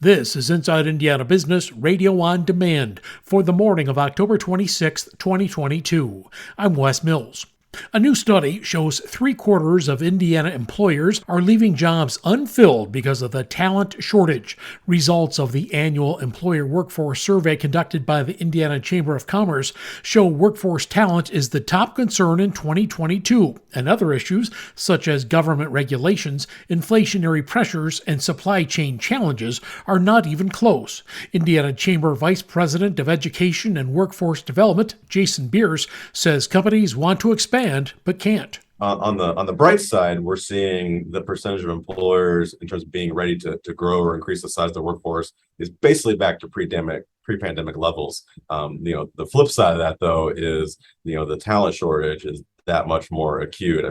This is Inside Indiana Business Radio on Demand for the morning of October 26, 2022. I'm Wes Mills. A new study shows 3/4 of Indiana employers are leaving jobs unfilled because of the talent shortage. Results of the annual employer workforce survey conducted by the Indiana Chamber of Commerce show workforce talent is the top concern in 2022, and other issues such as government regulations, inflationary pressures, and supply chain challenges are not even close. Indiana Chamber Vice President of Education and Workforce Development, Jason Beers, says companies want to expand but can't. On the bright side, we're seeing the percentage of employers in terms of being ready to grow or increase the size of their workforce is basically back to pre-pandemic levels. The flip side of that, though, is the talent shortage is that much more acute.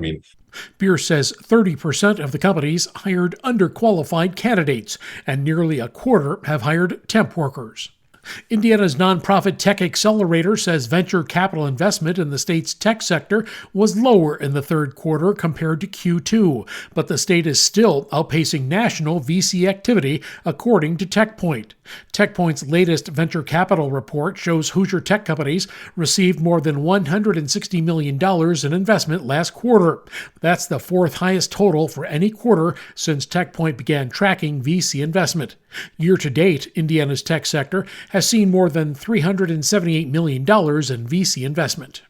Beers says 30% of the companies hired underqualified candidates, and nearly a quarter have hired temp workers. Indiana's nonprofit Tech Accelerator says venture capital investment in the state's tech sector was lower in the third quarter compared to Q2, but the state is still outpacing national VC activity, according to TechPoint. TechPoint's latest venture capital report shows Hoosier tech companies received more than $160 million in investment last quarter. That's the fourth highest total for any quarter since TechPoint began tracking VC investment. Year to date, Indiana's tech sector has seen more than $378 million in VC investment.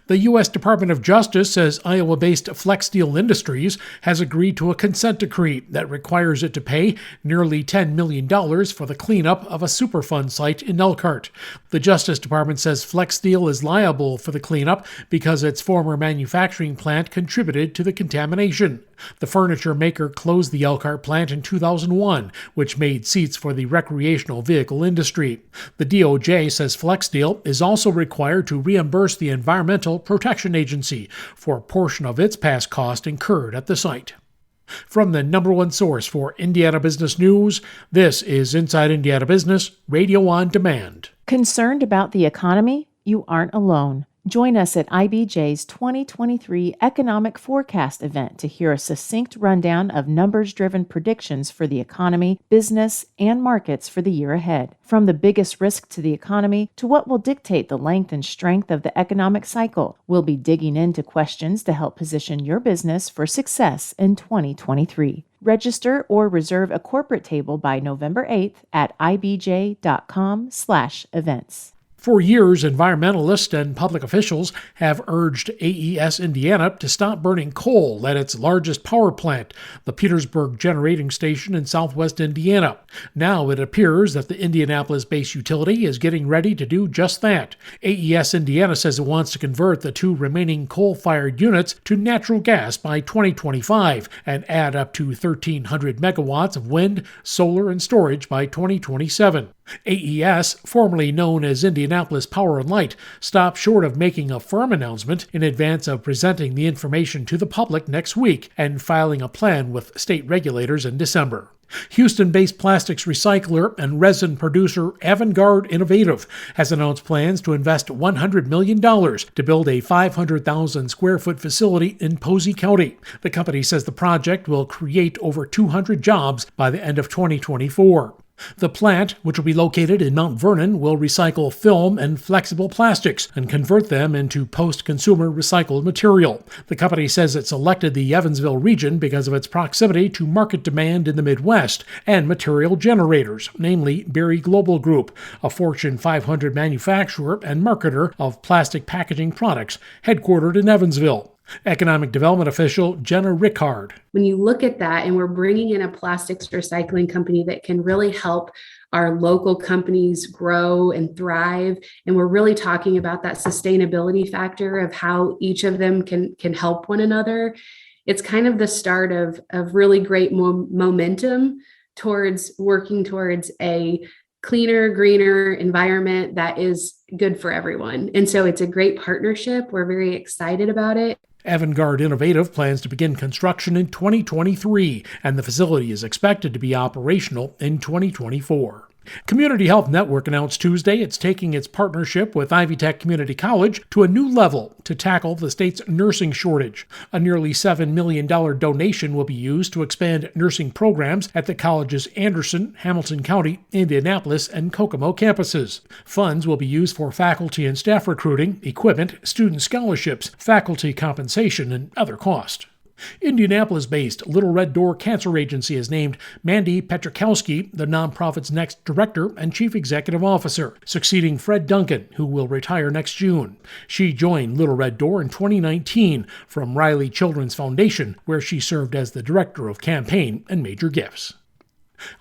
The U.S. Department of Justice says Iowa-based Flexsteel Industries has agreed to a consent decree that requires it to pay nearly $10 million for the cleanup of a Superfund site in Elkhart. The Justice Department says Flexsteel is liable for the cleanup because its former manufacturing plant contributed to the contamination. The furniture maker closed the Elkhart plant in 2001, which made seats for the recreational vehicle industry. The DOJ says Flexsteel is also required to reimburse the Environmental Protection Agency for a portion of its past cost incurred at the site. From the number one source for Indiana business news, this is Inside Indiana Business, Radio on Demand. Concerned about the economy? You aren't alone. Join us at IBJ's 2023 Economic Forecast event to hear a succinct rundown of numbers-driven predictions for the economy, business, and markets for the year ahead. From the biggest risk to the economy to what will dictate the length and strength of the economic cycle, we'll be digging into questions to help position your business for success in 2023. Register or reserve a corporate table by November 8th at ibj.com/events. For years, environmentalists and public officials have urged AES Indiana to stop burning coal at its largest power plant, the Petersburg Generating Station in southwest Indiana. Now it appears that the Indianapolis-based utility is getting ready to do just that. AES Indiana says it wants to convert the two remaining coal-fired units to natural gas by 2025 and add up to 1,300 megawatts of wind, solar, and storage by 2027. AES, formerly known as Indianapolis Power and Light, stopped short of making a firm announcement in advance of presenting the information to the public next week and filing a plan with state regulators in December. Houston-based plastics recycler and resin producer Avangard Innovative has announced plans to invest $100 million to build a 500,000 square foot facility in Posey County. The company says the project will create over 200 jobs by the end of 2024. The plant, which will be located in Mount Vernon, will recycle film and flexible plastics and convert them into post-consumer recycled material. The company says it selected the Evansville region because of its proximity to market demand in the Midwest and material generators, namely Berry Global Group, a Fortune 500 manufacturer and marketer of plastic packaging products headquartered in Evansville. Economic Development official Jenna Rickard. When you look at that and we're bringing in a plastics recycling company that can really help our local companies grow and thrive, and we're really talking about that sustainability factor of how each of them can help one another, it's kind of the start of really great momentum towards working towards a cleaner, greener environment that is good for everyone. And so it's a great partnership. We're very excited about it. Avangard Innovative plans to begin construction in 2023, and the facility is expected to be operational in 2024. Community Health Network announced Tuesday it's taking its partnership with Ivy Tech Community College to a new level to tackle the state's nursing shortage. A nearly $7 million donation will be used to expand nursing programs at the college's Anderson, Hamilton County, Indianapolis, and Kokomo campuses. Funds will be used for faculty and staff recruiting, equipment, student scholarships, faculty compensation, and other costs. Indianapolis-based Little Red Door Cancer Agency has named Mandy Petrikowski the nonprofit's next director and chief executive officer, succeeding Fred Duncan, who will retire next June. She joined Little Red Door in 2019 from Riley Children's Foundation, where she served as the director of campaign and major gifts.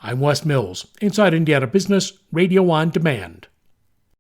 I'm Wes Mills, Inside Indiana Business, Radio on Demand.